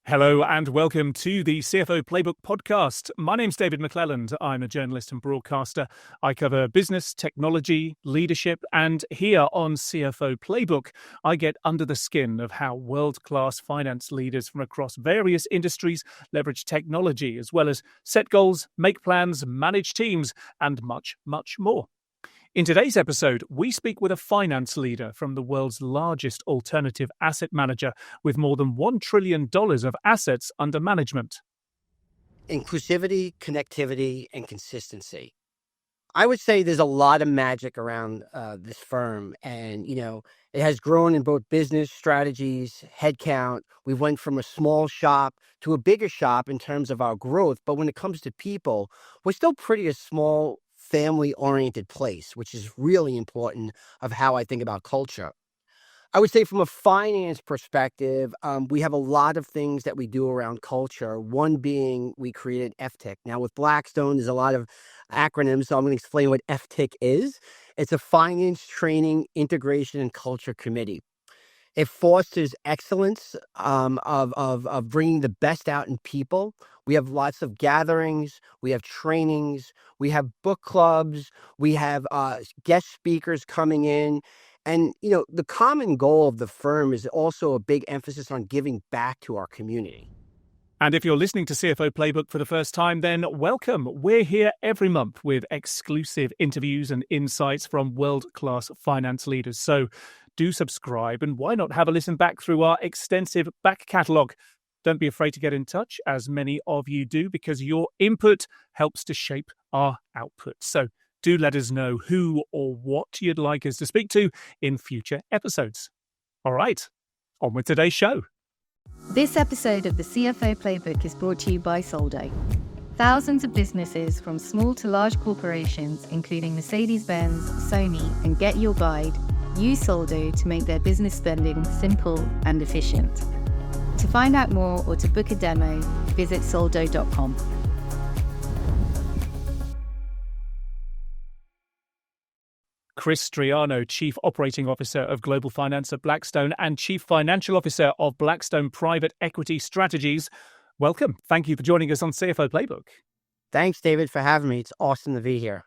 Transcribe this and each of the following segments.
Hello and welcome to the CFO Playbook podcast. My name's David McClelland. I'm a journalist and broadcaster. I cover business, technology, leadership, and here on CFO Playbook, I get under the skin of how world-class finance leaders from across various industries leverage technology, as well as set goals, make plans, manage teams, and much, much more. In today's episode, we speak with a finance leader from the world's largest alternative asset manager with more than $1 trillion of assets under management. Inclusivity, connectivity, and consistency. I would say there's a lot of magic around this firm, and it has grown in both business strategies, headcount. We went from a small shop to a bigger shop in terms of our growth, but when it comes to people, we're still pretty a small family-oriented place, which is really important of how I think about culture. I would say from a finance perspective, we have a lot of things that we do around culture. One being we created FTIC. Now with Blackstone, there's a lot of acronyms, so I'm going to explain what FTIC is. It's a Finance Training Integration and Culture Committee. It fosters excellence of bringing the best out in people. We have lots of gatherings. We have trainings. We have book clubs. We have guest speakers coming in. And, the common goal of the firm is also a big emphasis on giving back to our community. And if you're listening to CFO Playbook for the first time, then welcome. We're here every month with exclusive interviews and insights from world-class finance leaders. So do subscribe, and why not have a listen back through our extensive back catalogue. Don't be afraid to get in touch, as many of you do, because your input helps to shape our output. So do let us know who or what you'd like us to speak to in future episodes. All right, on with today's show. This episode of the CFO Playbook is brought to you by Soldo. Thousands of businesses, from small to large corporations, including Mercedes-Benz, Sony, and Get Your Guide, use Soldo to make their business spending simple and efficient. To find out more or to book a demo, visit soldo.com. Chris Striano, Chief Operating Officer of Global Finance at Blackstone and Chief Financial Officer of Blackstone Private Equity Strategies. Welcome. Thank you for joining us on CFO Playbook. Thanks, David, for having me. It's awesome to be here.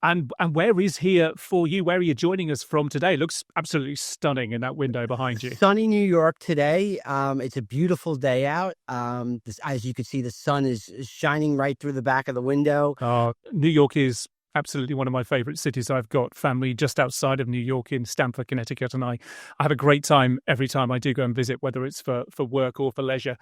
And where is here for you? Where are you joining us from today? Looks absolutely stunning in that window behind you. Sunny New York today. It's a beautiful day out. As you can see, the sun is shining right through the back of the window. New York is absolutely one of my favorite cities. I've got family just outside of New York in Stamford, Connecticut, and I have a great time every time I do go and visit, whether it's for work or for leisure.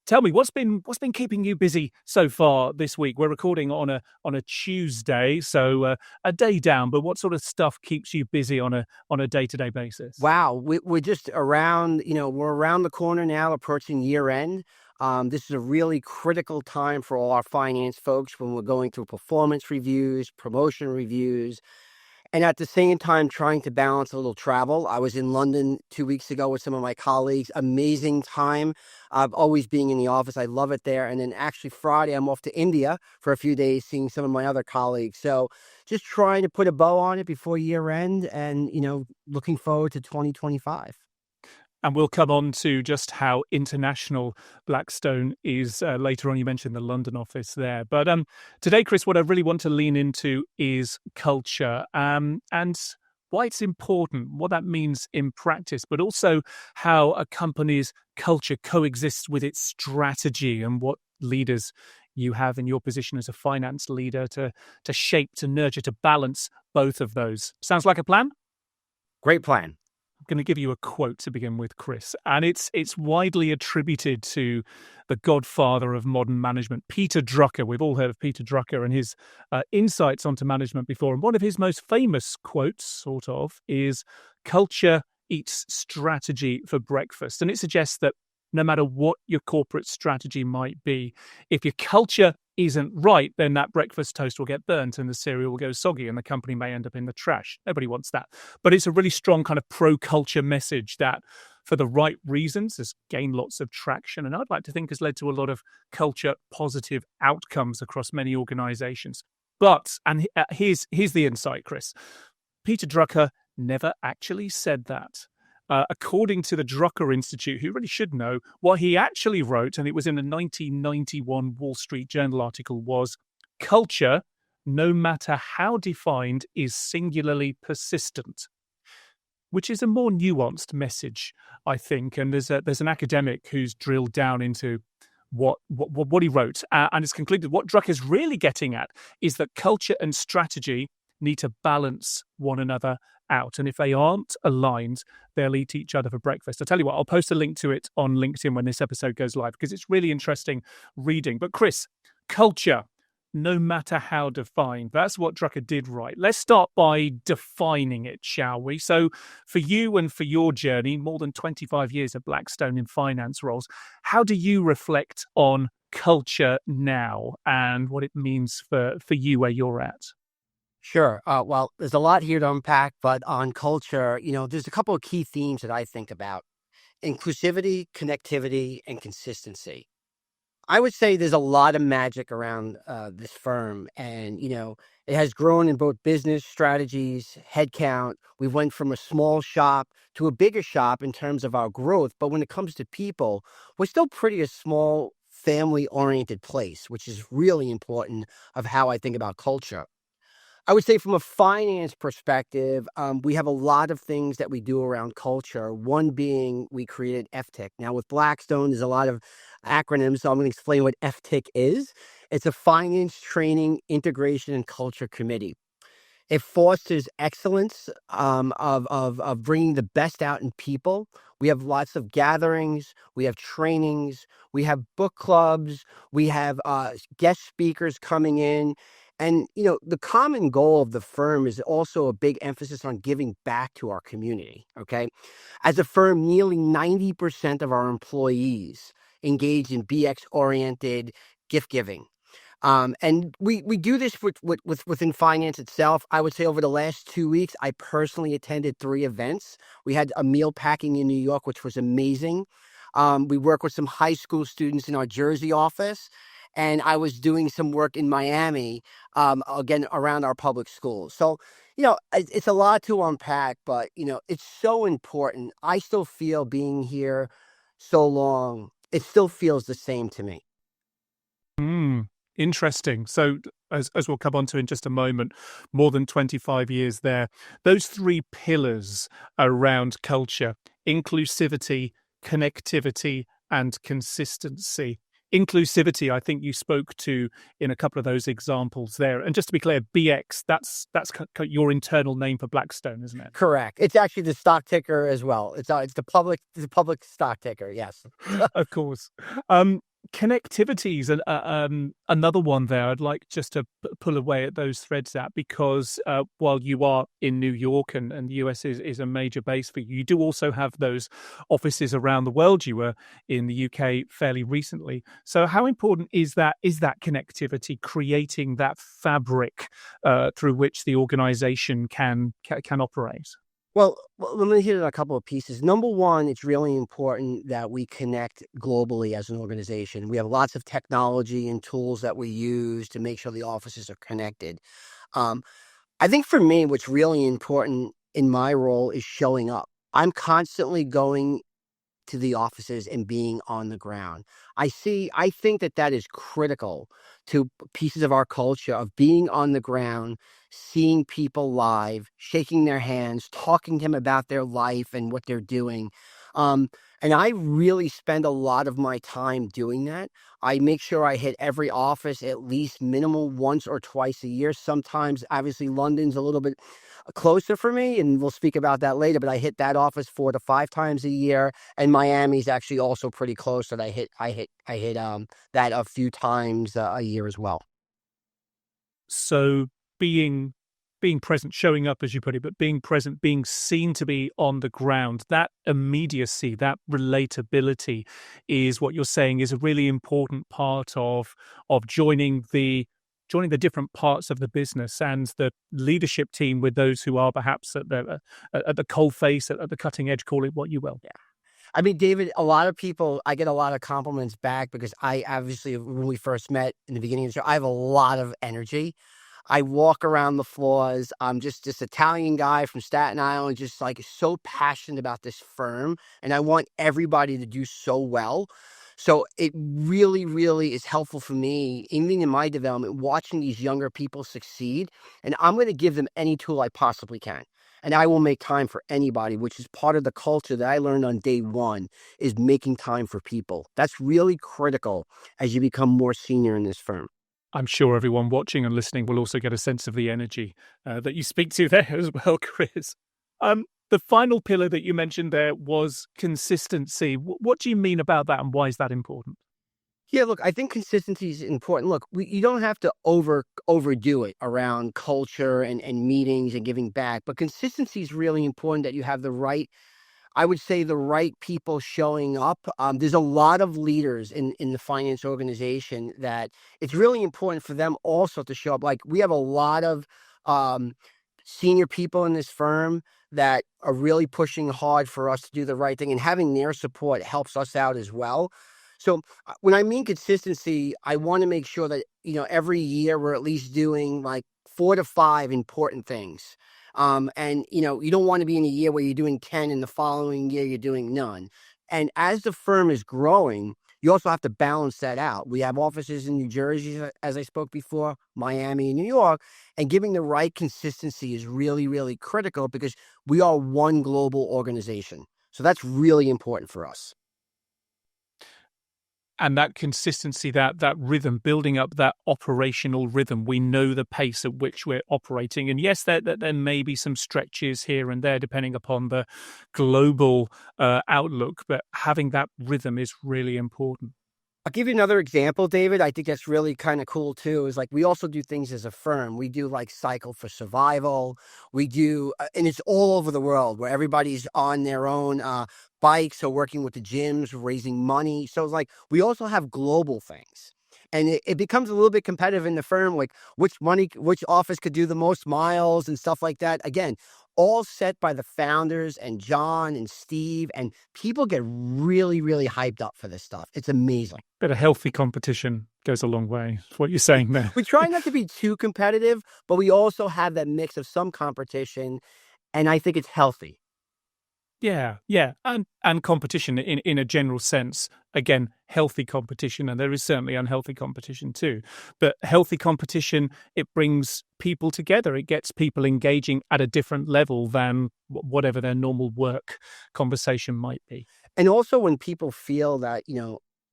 Tell me, what's been keeping you busy so far this week? We're recording on a Tuesday, so a day down, but what sort of stuff keeps you busy on a day-to-day basis? Wow, we're just around, we're around the corner now, approaching year end. This is a really critical time for all our finance folks when we're going through performance reviews, promotion reviews, and at the same time trying to balance a little travel. I was in London 2 weeks ago with some of my colleagues. Amazing time. Always being in the office. I love it there. And then actually Friday, I'm off to India for a few days, seeing some of my other colleagues. So just trying to put a bow on it before year end and, looking forward to 2025. And we'll come on to just how international Blackstone is later on. You mentioned the London office there. But today, Chris, what I really want to lean into is culture and why it's important, what that means in practice, but also how a company's culture coexists with its strategy and what leaders you have in your position as a finance leader to shape, to nurture, to balance both of those. Sounds like a plan? Great plan. I'm going to give you a quote to begin with, Chris, and it's widely attributed to the godfather of modern management, Peter Drucker. We've all heard of Peter Drucker and his insights onto management before. And one of his most famous quotes, is "Culture eats strategy for breakfast." And it suggests that no matter what your corporate strategy might be, if your culture isn't right, then that breakfast toast will get burnt and the cereal will go soggy and the company may end up in the trash. Nobody wants that. But it's a really strong kind of pro-culture message that, for the right reasons, has gained lots of traction. And I'd like to think has led to a lot of culture positive outcomes across many organizations. But, and here's the insight, Chris. Peter Drucker never actually said that. according to the Drucker Institute, who really should know, what he actually wrote, and it was in a 1991 Wall Street Journal article, was culture, no matter how defined, is singularly persistent, which is a more nuanced message, I think. And there's an academic who's drilled down into what he wrote, and it's concluded what Drucker's really getting at is that culture and strategy need to balance one another out. And if they aren't aligned, they'll eat each other for breakfast. I'll tell you what, I'll post a link to it on LinkedIn when this episode goes live, because it's really interesting reading. But Chris, culture, no matter how defined, that's what Drucker did right. Let's start by defining it, shall we? So for you and for your journey, more than 25 years at Blackstone in finance roles, how do you reflect on culture now and what it means for you where you're at? Sure. Well, there's a lot here to unpack, but on culture, there's a couple of key themes that I think about: inclusivity, connectivity, and consistency. I would say there's a lot of magic around this firm, and it has grown in both business strategies, headcount. We went from a small shop to a bigger shop in terms of our growth, but when it comes to people, we're still pretty a small family-oriented place, which is really important of how I think about culture. I would say from a finance perspective, we have a lot of things that we do around culture. One being we created FTIC. Now with Blackstone, there's a lot of acronyms, so I'm going to explain what FTIC is. It's a Finance Training Integration and Culture Committee. It fosters excellence of bringing the best out in people. We have lots of gatherings. We have trainings. We have book clubs. We have guest speakers coming in. And, the common goal of the firm is also a big emphasis on giving back to our community, okay? As a firm, nearly 90% of our employees engage in BX-oriented gift giving. And we do this within finance itself. I would say over the last 2 weeks, I personally attended 3 events. We had a meal packing in New York, which was amazing. We work with some high school students in our Jersey office. And I was doing some work in Miami, again, around our public schools. So, it's a lot to unpack, but, it's so important. I still feel being here so long, it still feels the same to me. Interesting. So as we'll come on to in just a moment, more than 25 years there, those 3 pillars around culture: inclusivity, connectivity, and consistency. Inclusivity, I think you spoke to in a couple of those examples there. And just to be clear, BX, that's your internal name for Blackstone, isn't it? Correct. It's actually the stock ticker as well. It's the public stock ticker. Yes. Of course. Connectivity is another one there. I'd like just to pull away at those threads at, because while you are in New York and the US is a major base for you, you do also have those offices around the world. You were in the UK fairly recently. So how important is that connectivity, creating that fabric through which the organization can operate? Well, let me hit on a couple of pieces. Number one, it's really important that we connect globally as an organization. We have lots of technology and tools that we use to make sure the offices are connected. I think for me, what's really important in my role is showing up. I'm constantly going to the offices and being on the ground. I think that is critical to pieces of our culture of being on the ground, seeing people live, shaking their hands, talking to them about their life and what they're doing. And I really spend a lot of my time doing that. I make sure I hit every office at least minimal once or twice a year. Sometimes, obviously, London's a little bit closer for me, and we'll speak about that later, but I hit that office 4 to 5 times a year, and Miami's actually also pretty close, that I hit that a few times a year as well. So being present, showing up, as you put it, but being present, being seen to be on the ground, that immediacy, that relatability is what you're saying is a really important part of joining the different parts of the business and the leadership team with those who are perhaps at the cold face, at the cutting edge, call it what you will. Yeah. I mean, David, a lot of people, I get a lot of compliments back because I obviously, when we first met in the beginning of the show, I have a lot of energy. I walk around the floors. I'm just this Italian guy from Staten Island, just like so passionate about this firm. And I want everybody to do so well. So it really, really is helpful for me, even in my development, watching these younger people succeed. And I'm going to give them any tool I possibly can. And I will make time for anybody, which is part of the culture that I learned on day one, is making time for people. That's really critical as you become more senior in this firm. I'm sure everyone watching and listening will also get a sense of the energy that you speak to there as well, Chris. The final pillar that you mentioned there was consistency. What do you mean about that, and why is that important? Yeah, look, I think consistency is important. Look, you don't have to overdo it around culture and meetings and giving back, but consistency is really important, that you have the right, I would say, the right people showing up. There's a lot of leaders in the finance organization that it's really important for them also to show up. Like, we have a lot of senior people in this firm that are really pushing hard for us to do the right thing, and having their support helps us out as well. So when I mean consistency, I want to make sure that, every year we're at least doing like 4 to 5 important things. And you don't want to be in a year where you're doing 10 and the following year you're doing none. And as the firm is growing, you also have to balance that out. We have offices in New Jersey, as I spoke before, Miami and New York, and giving the right consistency is really, really critical, because we are one global organization. So that's really important for us. And that consistency, that rhythm, building up that operational rhythm. We know the pace at which we're operating. And yes, there may be some stretches here and there depending upon the global outlook, but having that rhythm is really important. I'll give you another example, David. I think that's really kind of cool too, is like, we also do things as a firm. We do like Cycle for Survival. We do, and it's all over the world, where everybody's on their own bikes or working with the gyms, raising money. So it's like, we also have global things. And it becomes a little bit competitive in the firm, like which office could do the most miles and stuff like that. Again, all set by the founders and John and Steve, and people get really, really hyped up for this stuff. It's amazing. But a healthy competition goes a long way. That's what you're saying there. We try not to be too competitive, but we also have that mix of some competition, and I think it's healthy. Yeah. And competition in a general sense, again, healthy competition, and there is certainly unhealthy competition too. But healthy competition, it brings people together. It gets people engaging at a different level than whatever their normal work conversation might be. And also when people feel that,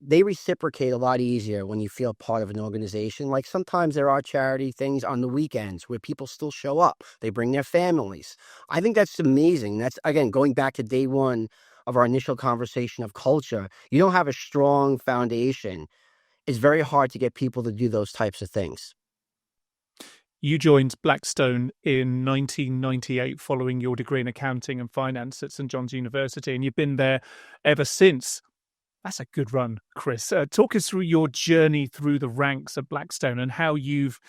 they reciprocate a lot easier when you feel part of an organization. Like, sometimes there are charity things on the weekends where people still show up. They bring their families. I think that's amazing. That's, again, going back to day one of our initial conversation of culture. You don't have a strong foundation, it's very hard to get people to do those types of things. You joined Blackstone in 1998 following your degree in accounting and finance at St. John's University, and you've been there ever since. That's a good run, Chris. Talk us through your journey through the ranks of Blackstone and how you've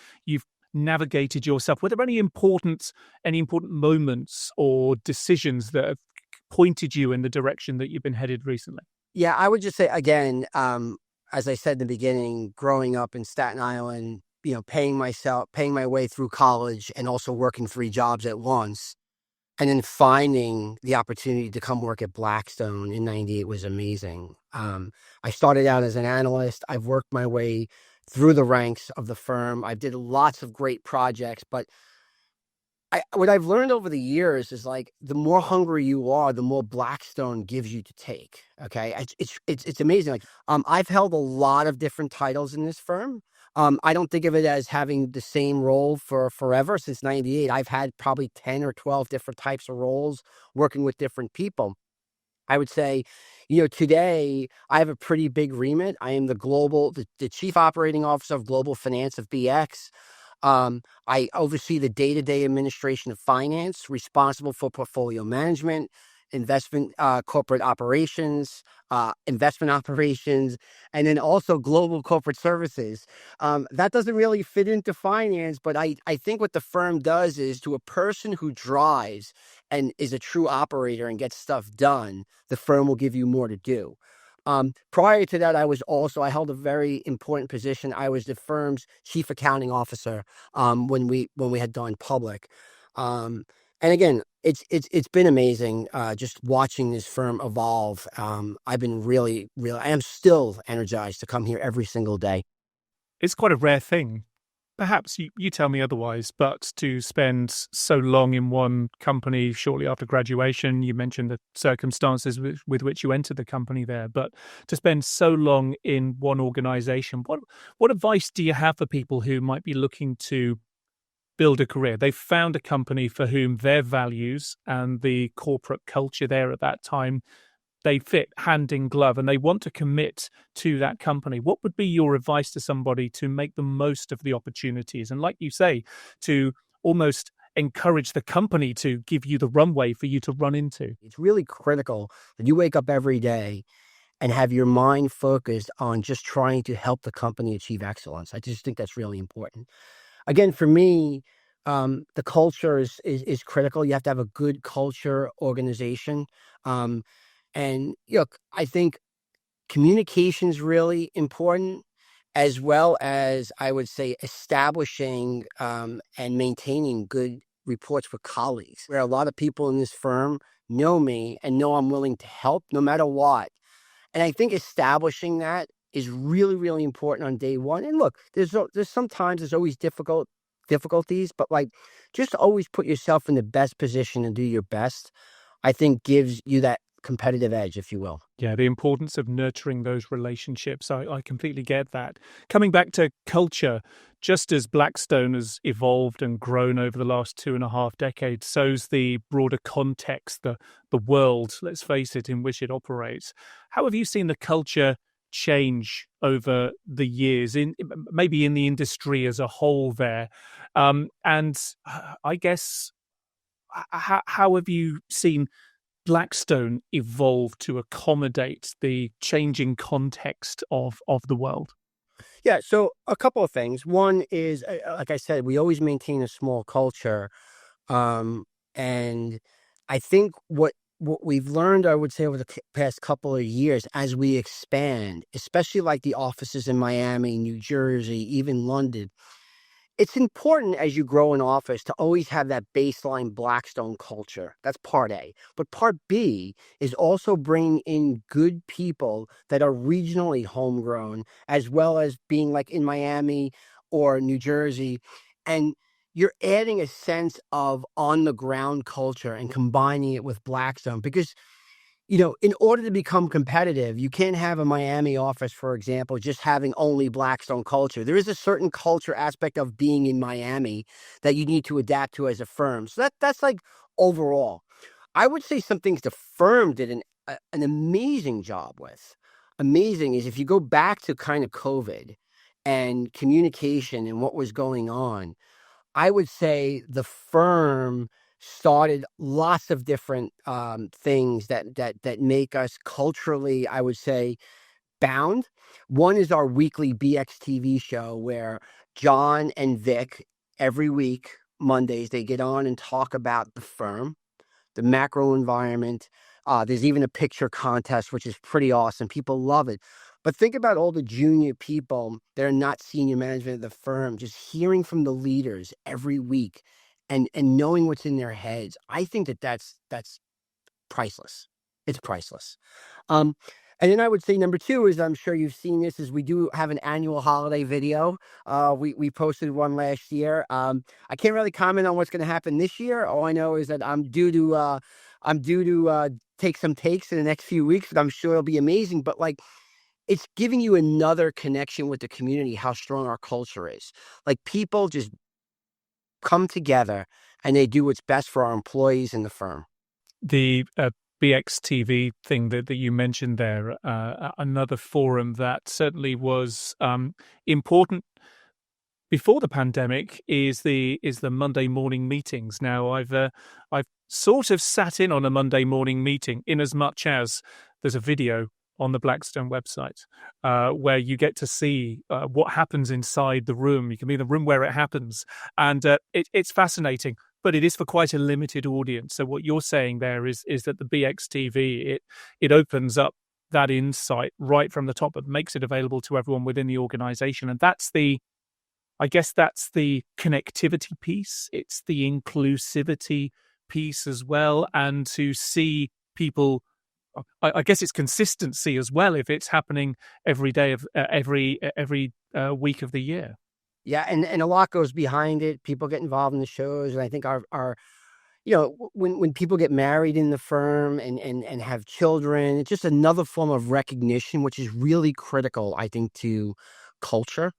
navigated yourself. Were there any important moments or decisions that have pointed you in the direction that you've been headed recently? Yeah, I would just say, again, as I said in the beginning, growing up in Staten Island, paying my way through college and also working 3 jobs at once, and then finding the opportunity to come work at Blackstone in 98 was amazing. I started out as an analyst. I've worked my way through the ranks of the firm. I did lots of great projects, but what I've learned over the years is, like, the more hungry you are, the more Blackstone gives you to take. Okay, it's amazing. Like, I've held a lot of different titles in this firm. I don't think of it as having the same role for forever. Since 98, I've had probably 10 or 12 different types of roles working with different people. I would say, today I have a pretty big remit. I am the chief operating officer of global finance of BX. I oversee the day-to-day administration of finance, responsible for portfolio management, investment, corporate operations, investment operations, and then also global corporate services. That doesn't really fit into finance, but I think what the firm does is, to a person who drives and is a true operator and gets stuff done, the firm will give you more to do. Prior to that, I held a very important position. I was the firm's chief accounting officer when we had gone public. And again, it's been amazing just watching this firm evolve. I've been I am still energized to come here every single day. It's quite a rare thing. Perhaps you tell me otherwise, but to spend so long in one company shortly after graduation, you mentioned the circumstances with which you entered the company there, but to spend so long in one organization, what advice do you have for people who might be looking to build a career? They've found a company for whom their values and the corporate culture there at that time, they fit hand in glove and they want to commit to that company. What would be your advice to somebody to make the most of the opportunities? And like you say, to almost encourage the company to give you the runway for you to run into. It's really critical that you wake up every day and have your mind focused on just trying to help the company achieve excellence. I just think that's really important. Again, for me, the culture is critical. You have to have a good culture organization. And look, I think communication is really important, as well as, I would say, establishing and maintaining good reports with colleagues, where a lot of people in this firm know me and know I'm willing to help no matter what. And I think establishing that is really, really important on day one. And look, there's always difficulties, but like, just always put yourself in the best position and do your best, I think gives you that competitive edge, if you will. Yeah, the importance of nurturing those relationships. I completely get that. Coming back to culture, just as Blackstone has evolved and grown over the last 2.5 decades, so's the broader context, the world, let's face it, in which it operates. How have you seen the culture change over the years, maybe in the industry as a whole there? And I guess, how have you seen Blackstone evolve to accommodate the changing context of the world? Yeah, so a couple of things. One is, like I said, we always maintain a small culture. And I think what we've learned, I would say, over the past couple of years as we expand, especially like the offices in Miami, New Jersey, even London, it's important as you grow in office to always have that baseline Blackstone culture. That's part A. But part B is also bringing in good people that are regionally homegrown, as well as being like in Miami or New Jersey. And you're adding a sense of on the ground culture and combining it with Blackstone, because in order to become competitive, you can't have a Miami office, for example, just having only Blackstone culture. There is a certain culture aspect of being in Miami that you need to adapt to as a firm. So that's like overall. I would say some things the firm did an amazing job with. Amazing is if you go back to kind of COVID and communication and what was going on, I would say the firm started lots of different things that make us culturally, I would say, bound. One is our weekly BX TV show where John and Vic, every week, Mondays, they get on and talk about the firm, the macro environment. There's even a picture contest, which is pretty awesome. People love it. But think about all the junior people that are not senior management of the firm, just hearing from the leaders every week and knowing what's in their heads. I think that's priceless. It's priceless. And then I would say number two is, I'm sure you've seen this, is we do have an annual holiday video. We posted one last year. I can't really comment on what's going to happen this year. All I know is that I'm due to take some takes in the next few weeks, but I'm sure it'll be amazing. But like, it's giving you another connection with the community, how strong our culture is. Like, people just come together and they do what's best for our employees and the firm. The BXTV thing that you mentioned there, another forum that certainly was important before the pandemic is the Monday morning meetings. Now, I've sort of sat in on a Monday morning meeting, in as much as there's a video on the Blackstone website where you get to see what happens inside the room. You can be in the room where it happens, and it's fascinating. But it is for quite a limited audience. So what you're saying there is that the BXTV, it opens up that insight right from the top, but makes it available to everyone within the organization. And that's the connectivity piece. It's the inclusivity piece as well. And to see people, I guess it's consistency as well, if it's happening every day of every week of the year. Yeah, and a lot goes behind it. People get involved in the shows, and I think our when people get married in the firm and have children, it's just another form of recognition, which is really critical, I think, to culture.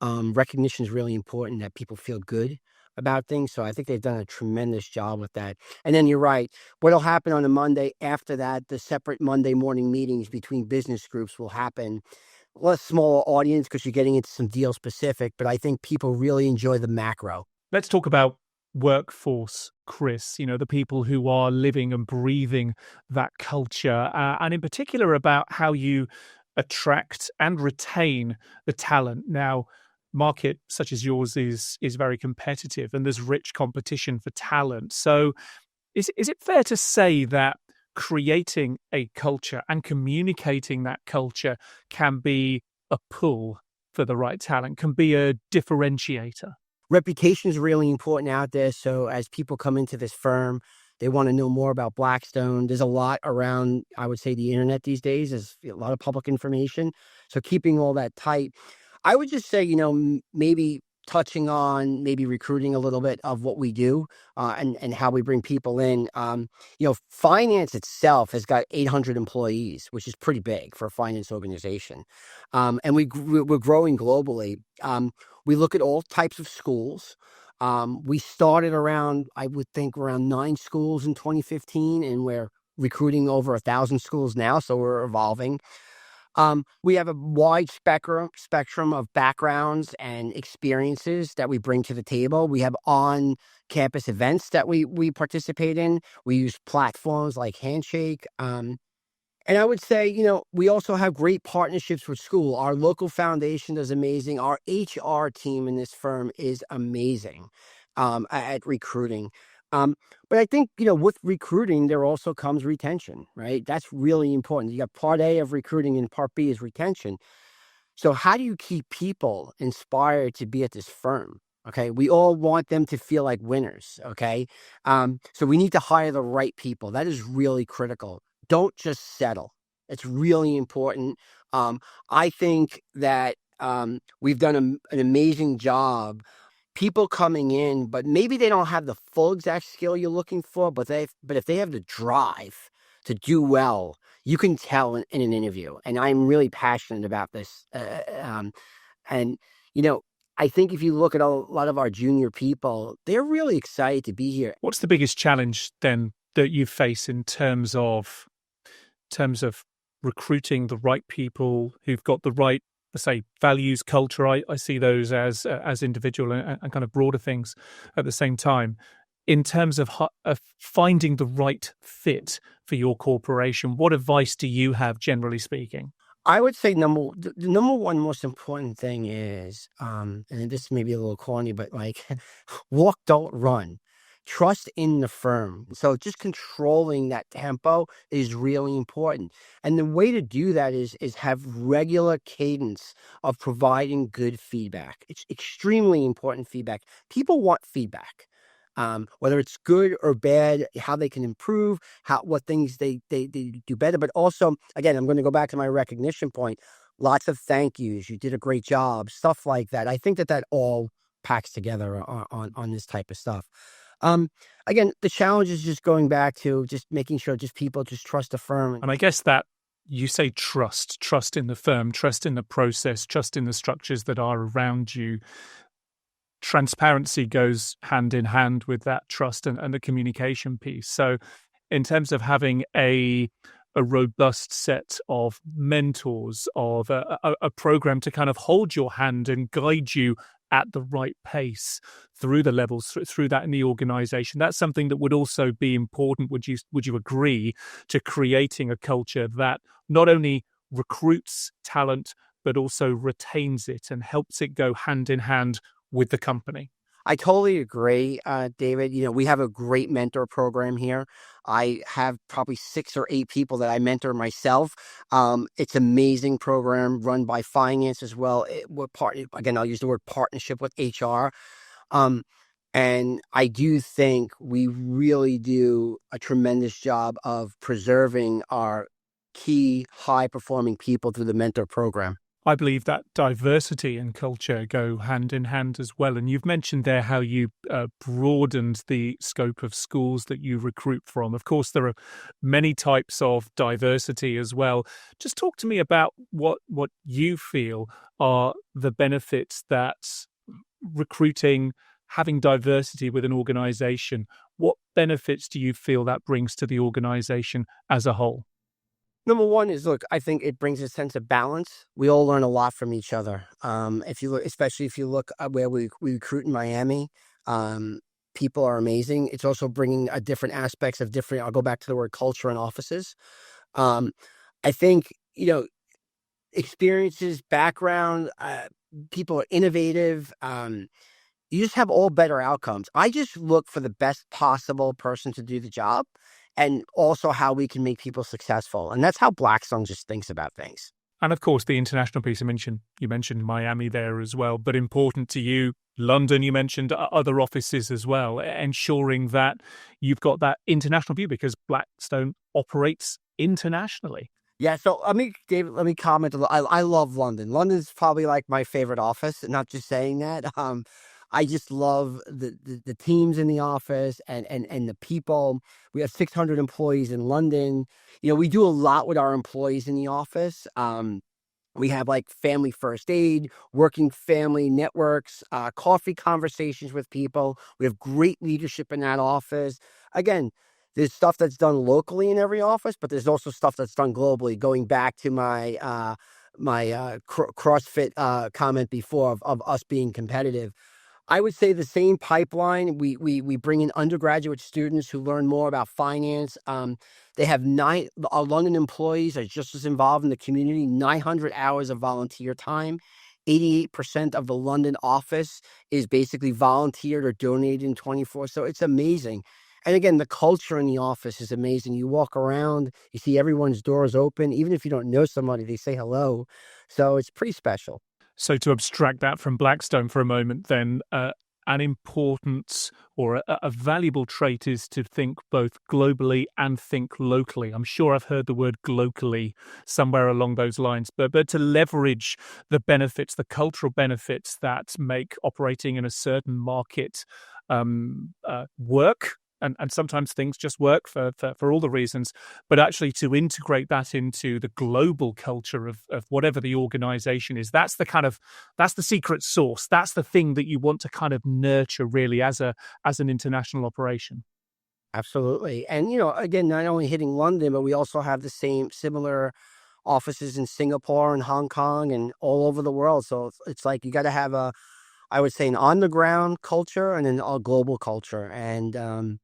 Recognition is really important, that people feel good about things. So I think they've done a tremendous job with that. And then you're right. What'll happen on a Monday after that, the separate Monday morning meetings between business groups will happen. Less smaller audience because you're getting into some deal specific, but I think people really enjoy the macro. Let's talk about workforce, Chris, the people who are living and breathing that culture, and in particular about how you attract and retain the talent. Now, market such as yours is very competitive, and there's rich competition for talent. So is it fair to say that creating a culture and communicating that culture can be a pull for the right talent, can be a differentiator? Reputation is really important out there. So as people come into this firm, they want to know more about Blackstone. There's a lot around, I would say, the internet these days. There's a lot of public information. So keeping all that tight. I would just say, maybe touching on maybe recruiting a little bit of what we do and how we bring people in. Finance itself has got 800 employees, which is pretty big for a finance organization. And we're growing globally. We look at all types of schools. We started around 9 schools in 2015, and we're recruiting over 1,000 schools now. So we're evolving. We have a wide spectrum of backgrounds and experiences that we bring to the table. We have on-campus events that we participate in. We use platforms like Handshake. And I would say, we also have great partnerships with school. Our local foundation is amazing. Our HR team in this firm is amazing at recruiting. But I think, with recruiting, there also comes retention, right? That's really important. You got part A of recruiting and part B is retention. So how do you keep people inspired to be at this firm? Okay. We all want them to feel like winners. Okay. So we need to hire the right people. That is really critical. Don't just settle. It's really important. I think that we've done an amazing job. People coming in, but maybe they don't have the full exact skill you're looking for, but if they have the drive to do well, you can tell in an interview. And I'm really passionate about this. I think if you look at a lot of our junior people, they're really excited to be here. What's the biggest challenge then that you face in terms of recruiting the right people who've got the right, let's say, values, culture? I see those as individual and kind of broader things at the same time. In terms of finding the right fit for your corporation, what advice do you have, generally speaking? I would say the number one most important thing is, and this may be a little corny, but walk, don't run. Trust in the firm. So just controlling that tempo is really important. And the way to do that is have regular cadence of providing good feedback. It's extremely important feedback. People want feedback. Whether it's good or bad, how they can improve, what things they do better. But also, again, I'm going to go back to my recognition point. Lots of thank yous. You did a great job. Stuff like that. I think that all packs together on this type of stuff. Again, the challenge is just going back to just making sure just people just trust the firm. And I guess that you say trust in the firm, trust in the process, trust in the structures that are around you. Transparency goes hand in hand with that trust and the communication piece. So in terms of having a robust set of mentors, of a program to kind of hold your hand and guide you at the right pace through the levels, through that in the organization, that's something that would also be important. Would you agree to creating a culture that not only recruits talent, but also retains it and helps it go hand in hand with the company? I totally agree, David. We have a great mentor program here. I have probably 6 or 8 people that I mentor myself. It's an amazing program run by finance as well. Again, I'll use the word partnership with HR. Um, and I do think we really do a tremendous job of preserving our key high performing people through the mentor program. I believe that diversity and culture go hand in hand as well. And you've mentioned there how you broadened the scope of schools that you recruit from. Of course, there are many types of diversity as well. Just talk to me about what you feel are the benefits that recruiting, having diversity with an organization, what benefits do you feel that brings to the organization as a whole? Number one is, look, I think it brings a sense of balance. We all learn a lot from each other. If you look, especially if you look at where we recruit in Miami, um, people are amazing. It's also bringing a different aspects of different. I'll go back to the word culture in offices. Um, I think experiences, background, people are innovative. You just have all better outcomes. I just look for the best possible person to do the job and also how we can make people successful. And that's how Blackstone just thinks about things. And of course, the international piece you mentioned Miami there as well, but important to you, London, you mentioned other offices as well, ensuring that you've got that international view because Blackstone operates internationally. Yeah, so David, let me comment a little. I love London. London's probably like my favorite office, not just saying that. I just love the teams in the office and the people. We have 600 employees in London. We do a lot with our employees in the office. We have like family first aid, working family networks, coffee conversations with people. We have great leadership in that office. Again, there's stuff that's done locally in every office, but there's also stuff that's done globally. Going back to my CrossFit comment before of us being competitive, I would say the same pipeline. We bring in undergraduate students who learn more about finance. They have our London employees are just as involved in the community, 900 hours of volunteer time. 88% of the London office is basically volunteered or donated in 24. So it's amazing. And again, the culture in the office is amazing. You walk around, you see everyone's doors open. Even if you don't know somebody, they say hello. So it's pretty special. So to abstract that from Blackstone for a moment, then an important or a valuable trait is to think both globally and think locally. I'm sure I've heard the word glocally somewhere along those lines, but to leverage the benefits, the cultural benefits that make operating in a certain market work. And sometimes things just work for all the reasons, but actually to integrate that into the global culture of whatever the organization is, that's the secret sauce. That's the thing that you want to kind of nurture really as an international operation. Absolutely. And, again, not only hitting London, but we also have the similar offices in Singapore and Hong Kong and all over the world. So it's like you got to have I would say, an on the ground culture and a global culture. And,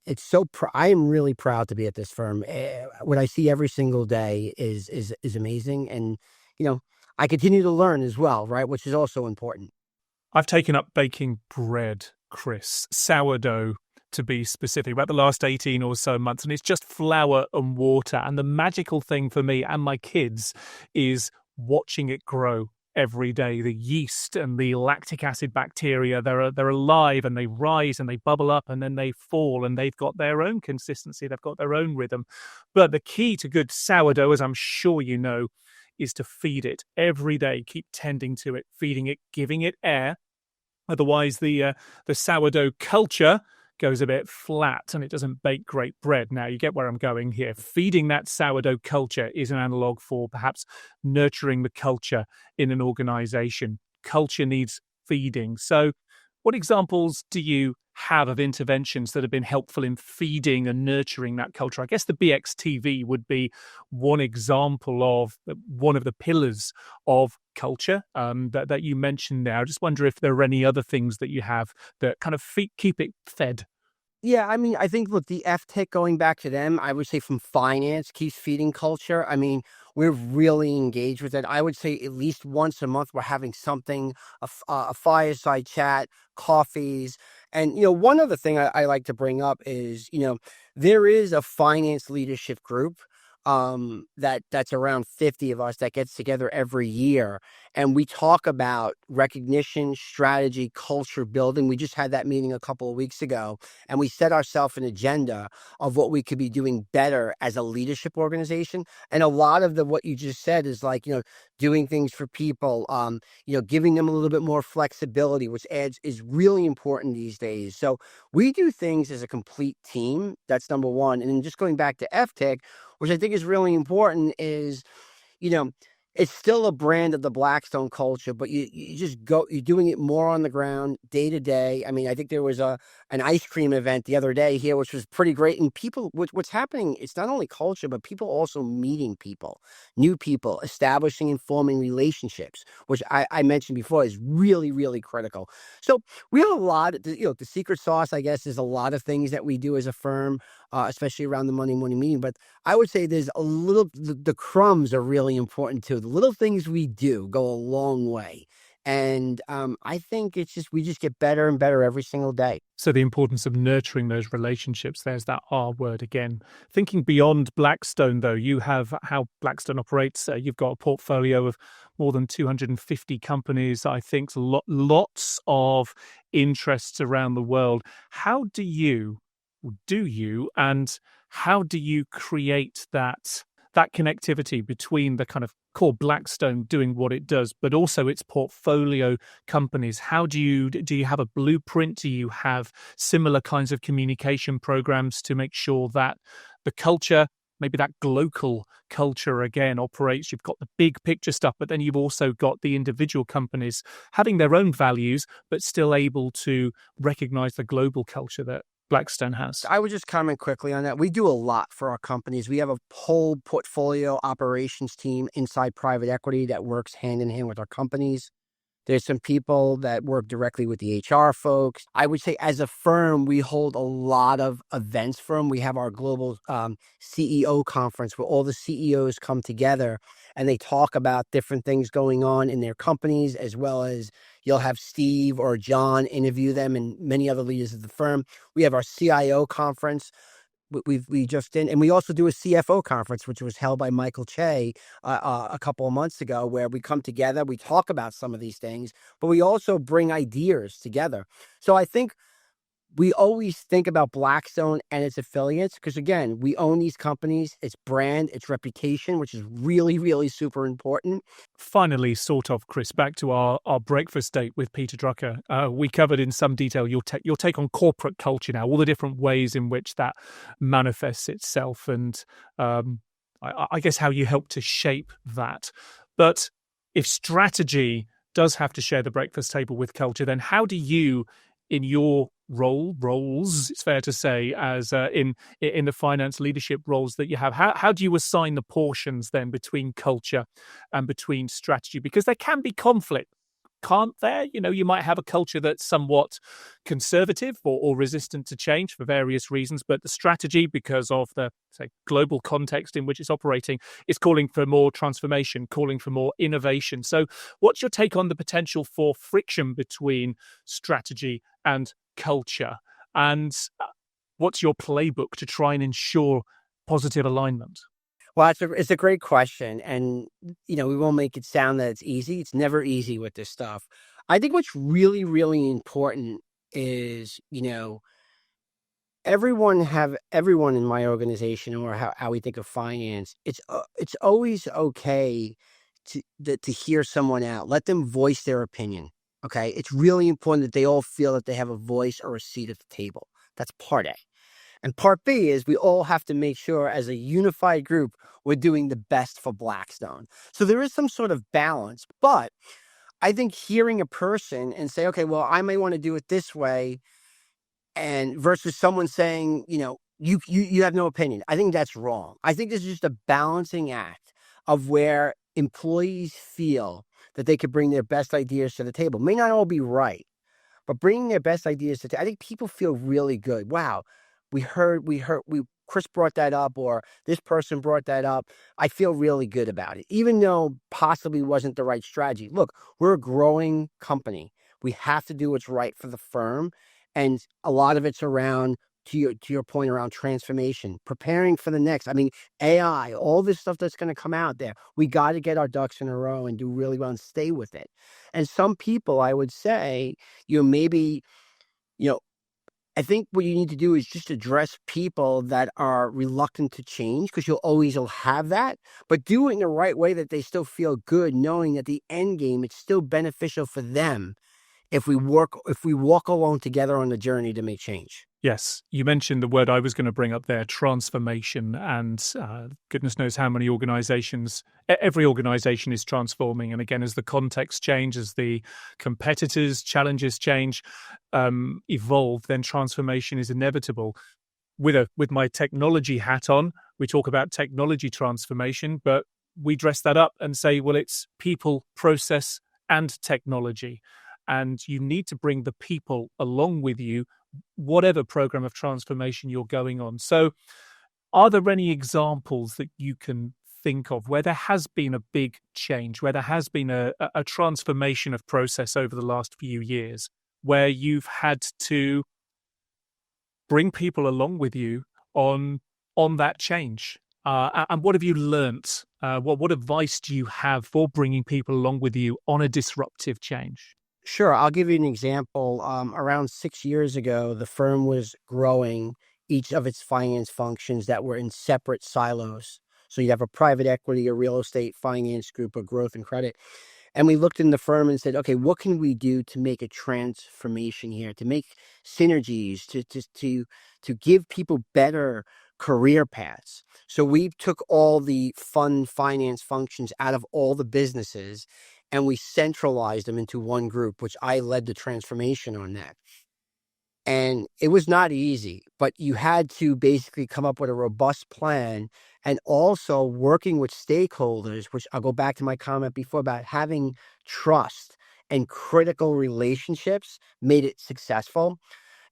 it's so. I am really proud to be at this firm. What I see every single day is amazing, and I continue to learn as well, right? Which is also important. I've taken up baking bread, Chris, sourdough to be specific, about the last 18 or so months, and it's just flour and water. And the magical thing for me and my kids is watching it grow every day. The yeast and the lactic acid bacteria, they're alive and they rise and they bubble up and then they fall, and they've got their own consistency, they've got their own rhythm. But the key to good sourdough, as I'm sure you know, is to feed it every day, keep tending to it, feeding it, giving it air. Otherwise, the sourdough culture goes a bit flat and it doesn't bake great bread. Now, you get where I'm going here. Feeding that sourdough culture is an analog for perhaps nurturing the culture in an organization. Culture needs feeding. So what examples do you have of interventions that have been helpful in feeding and nurturing that culture? I guess the BXTV would be one example of one of the pillars of culture that you mentioned there. I just wonder if there are any other things that you have that kind of keep it fed. Yeah, I mean, I think, look, the FTIC, going back to them, I would say from finance keeps feeding culture. I mean, we're really engaged with it. I would say at least once a month we're having something, a fireside chat, coffees. And, one other thing I like to bring up is, there is a finance leadership group that's around 50 of us that gets together every year, and we talk about recognition, strategy, culture building. We just had that meeting a couple of weeks ago, and we set ourselves an agenda of what we could be doing better as a leadership organization. And a lot of what you just said is like, doing things for people, giving them a little bit more flexibility, which is really important these days. So we do things as a complete team. That's number one. And then just going back to FTech, which I think is really important, is, you know, it's still a brand of the Blackstone culture, but you just you're doing it more on the ground, day to day. I mean, I think there was an ice cream event the other day here, which was pretty great. And people, what's happening, it's not only culture, but people also meeting people, new people, establishing and forming relationships, which I mentioned before is really, really critical. So we have a lot, the secret sauce, I guess, is a lot of things that we do as a firm, especially around the Monday morning meeting. But I would say there's the crumbs are really important too. The little things we do go a long way. And I think we just get better and better every single day. So the importance of nurturing those relationships, there's that R word again. Thinking beyond Blackstone, though, you have how Blackstone operates. You've got a portfolio of more than 250 companies, I think, lots of interests around the world. How do you, and how do you create that connectivity between the kind of core Blackstone doing what it does, but also its portfolio companies? How do you have a blueprint? Do you have similar kinds of communication programs to make sure that the culture, maybe that global culture again, operates? You've got the big picture stuff, but then you've also got the individual companies having their own values, but still able to recognize the global culture that Blackstone has. I would just comment quickly on that. We do a lot for our companies. We have a whole portfolio operations team inside private equity that works hand in hand with our companies. There's some people that work directly with the HR folks. I would say as a firm, we hold a lot of events for them. We have our global CEO conference where all the CEOs come together and they talk about different things going on in their companies, as well as you'll have Steve or John interview them and many other leaders of the firm. We have our CIO conference. We just did, and we also do a CFO conference, which was held by Michael Che a couple of months ago, where we come together, we talk about some of these things, but we also bring ideas together. So I think we always think about Blackstone and its affiliates because, again, we own these companies, its brand, its reputation, which is really, really super important. Finally, sort of, Chris, back to our breakfast date with Peter Drucker. We covered in some detail your take on corporate culture now, all the different ways in which that manifests itself, and I guess how you help to shape that. But if strategy does have to share the breakfast table with culture, then how do you, in your roles, it's fair to say, as in the finance leadership roles that you have, how do you assign the portions then between culture and between strategy? Because there can be conflict, can't there? You might have a culture that's somewhat conservative or resistant to change for various reasons, but the strategy, because of the, say, global context in which it's operating, is calling for more transformation, calling for more innovation. So what's your take on the potential for friction between strategy and culture? And what's your playbook to try and ensure positive alignment? Well, it's a great question. And, we won't make it sound that it's easy. It's never easy with this stuff. I think what's really, really important is, everyone in my organization, or how we think of finance, it's always okay to hear someone out. Let them voice their opinion. Okay. It's really important that they all feel that they have a voice or a seat at the table. That's part A. And part B is we all have to make sure as a unified group, we're doing the best for Blackstone. So there is some sort of balance, but I think hearing a person and say, okay, well, I may want to do it this way, and versus someone saying, you have no opinion. I think that's wrong. I think this is just a balancing act of where employees feel that they could bring their best ideas to the table. May not all be right, but bringing their best ideas to, I think people feel really good. Wow, Chris brought that up, or this person brought that up. I feel really good about it, even though possibly wasn't the right strategy. Look, we're a growing company. We have to do what's right for the firm. And a lot of it's around, to your point, around transformation, preparing for the next. I mean, AI, all this stuff that's going to come out there. We got to get our ducks in a row and do really well and stay with it. And some people, I would say, maybe, I think what you need to do is just address people that are reluctant to change, because you'll have that, but do it in the right way that they still feel good, knowing that the end game, it's still beneficial for them if we walk along together on the journey to make change. Yes, you mentioned the word I was going to bring up there, transformation, and goodness knows how many organizations, every organization is transforming. And again, as the context changes, as the competitors' challenges change, evolve, then transformation is inevitable. With my technology hat on, we talk about technology transformation, but we dress that up and say, well, it's people, process, and technology. And you need to bring the people along with you, whatever program of transformation you're going on. So are there any examples that you can think of where there has been a big change, where there has been a transformation of process over the last few years, where you've had to bring people along with you on that change? And what have you learnt? What advice do you have for bringing people along with you on a disruptive change? Sure. I'll give you an example. Around 6 years ago, the firm was growing each of its finance functions that were in separate silos. So you have a private equity, a real estate finance group, a growth and credit. And we looked in the firm and said, okay, what can we do to make a transformation here, to make synergies, to give people better career paths? So we took all the fund finance functions out of all the businesses, and we centralized them into one group, which I led the transformation on that. And it was not easy, but you had to basically come up with a robust plan, and also working with stakeholders, which I'll go back to my comment before about having trust and critical relationships made it successful.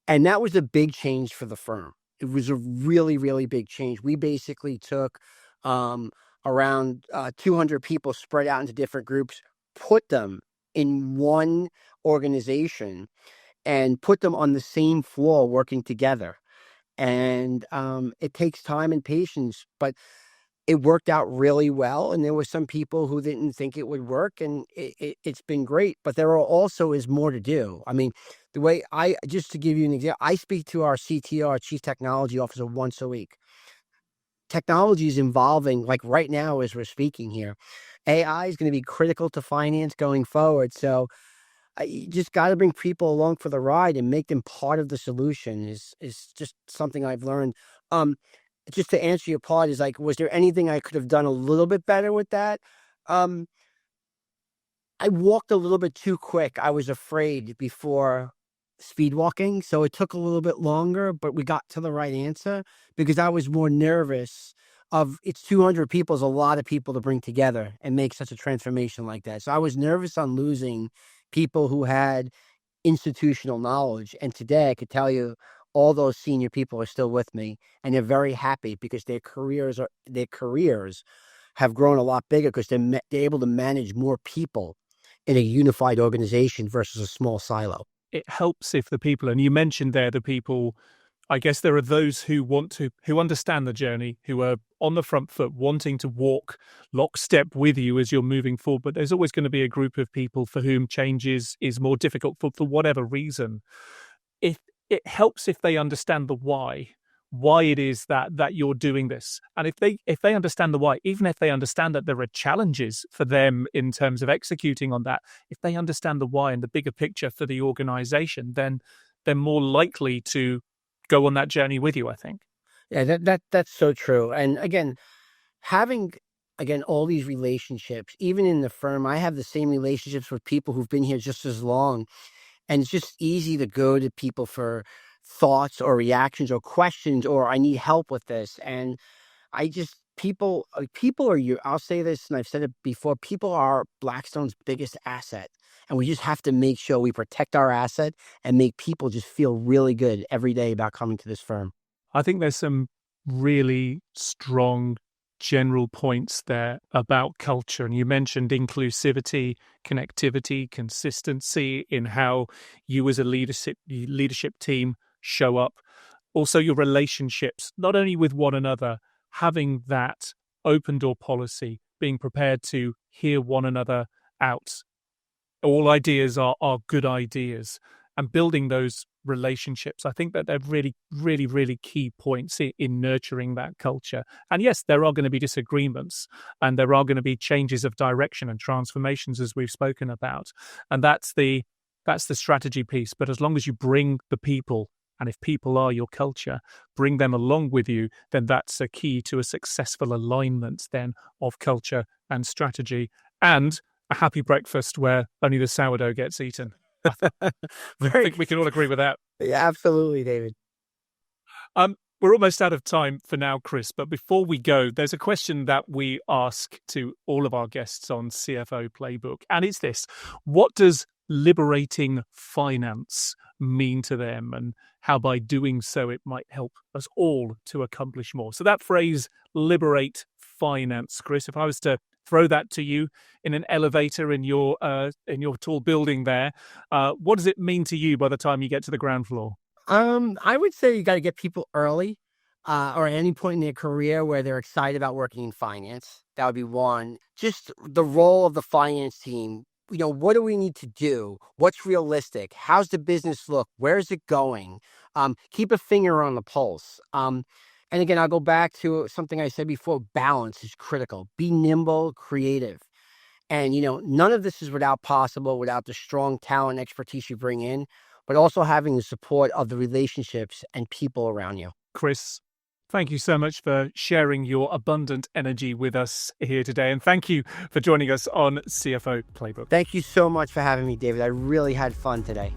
And that was a big change for the firm. It was a really, really big change. We basically took around 200 people spread out into different groups, put them in one organization, and put them on the same floor working together. And it takes time and patience, but it worked out really well. And there were some people who didn't think it would work, and it's been great. But there also is more to do. I mean, just to give you an example, I speak to our CTO, our Chief Technology Officer, once a week. Technology is evolving, like right now as we're speaking here. AI is going to be critical to finance going forward. So you just got to bring people along for the ride and make them part of the solution is just something I've learned. Just to answer your part, is like, was there anything I could have done a little bit better with that? I walked a little bit too quick. I was afraid before speed walking, so it took a little bit longer, but we got to the right answer because I was more nervous. It's 200 people is a lot of people to bring together and make such a transformation like that. So I was nervous on losing people who had institutional knowledge. And today I could tell you all those senior people are still with me, and they're very happy because their careers have grown a lot bigger because they're able to manage more people in a unified organization versus a small silo. It helps if the people, and you mentioned there the people, I guess there are those who understand the journey, who are on the front foot, wanting to walk lockstep with you as you're moving forward. But there's always going to be a group of people for whom change is more difficult for whatever reason. If it helps if they understand the why it is that you're doing this. And if they understand the why, even if they understand that there are challenges for them in terms of executing on that, if they understand the why and the bigger picture for the organization, then they're more likely to go on that journey with you, I think. Yeah, that's so true. And again, having all these relationships, even in the firm, I have the same relationships with people who've been here just as long. And it's just easy to go to people for thoughts or reactions or questions, or I need help with this. And people are I'll say this, and I've said it before, people are Blackstone's biggest asset. And we just have to make sure we protect our asset and make people just feel really good every day about coming to this firm. I think there's some really strong general points there about culture. And you mentioned inclusivity, connectivity, consistency in how you as a leadership team show up. Also your relationships, not only with one another, having that open door policy, being prepared to hear one another out. All ideas are good ideas, and building those relationships. I think that they're really, really, really key points in nurturing that culture. And yes, there are going to be disagreements and there are going to be changes of direction and transformations, as we've spoken about. And that's the strategy piece. But as long as you bring the people, and if people are your culture, bring them along with you, then that's a key to a successful alignment then of culture and strategy, and a happy breakfast where only the sourdough gets eaten. I think we can all agree with that. Yeah, absolutely, David. We're almost out of time for now, Chris, but before we go, there's a question that we ask to all of our guests on CFO Playbook, and it's this: what does liberating finance mean to them, and how by doing so it might help us all to accomplish more? So that phrase, liberate finance, Chris, if I was to throw that to you in an elevator in your tall building there, what does it mean to you by the time you get to the ground floor? I would say you got to get people early, or at any point in their career where they're excited about working in finance. That would be one. Just the role of the finance team. What do we need to do? What's realistic? How's the business look? Where's it going? Keep a finger on the pulse. And again, I'll go back to something I said before. Balance is critical. Be nimble, creative. And, none of this is without the strong talent expertise you bring in, but also having the support of the relationships and people around you. Chris, thank you so much for sharing your abundant energy with us here today. And thank you for joining us on CFO Playbook. Thank you so much for having me, David. I really had fun today.